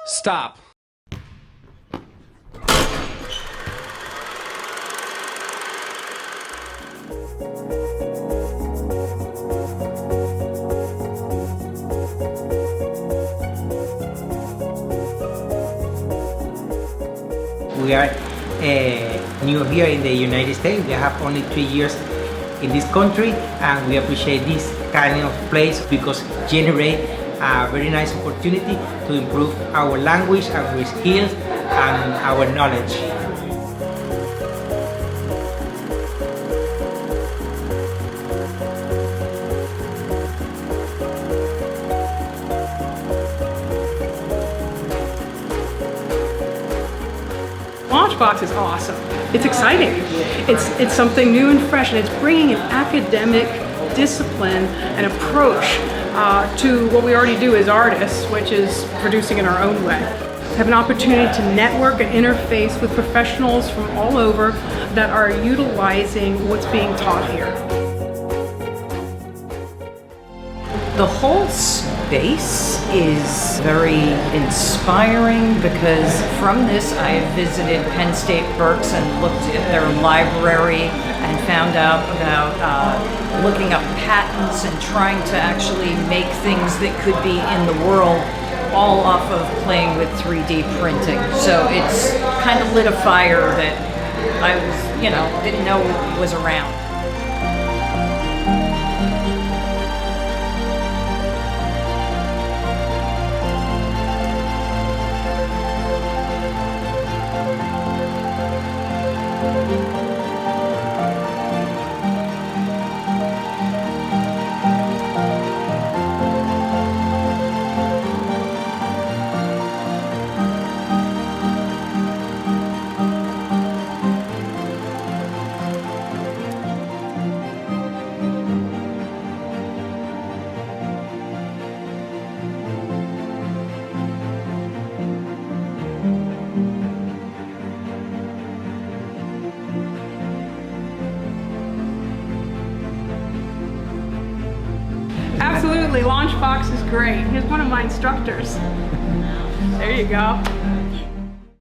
Stop. We are new here in the United States. We have only 3 years in this country, and we appreciate this kind of place because generate a very nice opportunity to improve our language, our skills, and our knowledge. LaunchBox is awesome. It's exciting. It's something new and fresh, and it's bringing an academic discipline and approach to what we already do as artists, which is producing in our own way. Have an opportunity to network and interface with professionals from all over that are utilizing what's being taught here. The whole space is very inspiring because from this I visited Penn State Berks and looked at their library and found out about looking up patents and trying to actually make things that could be in the world all off of playing with 3D printing. So it's kind of lit a fire that I was, didn't know was around. Absolutely, LaunchBox is great. Here's one of my instructors. There you go.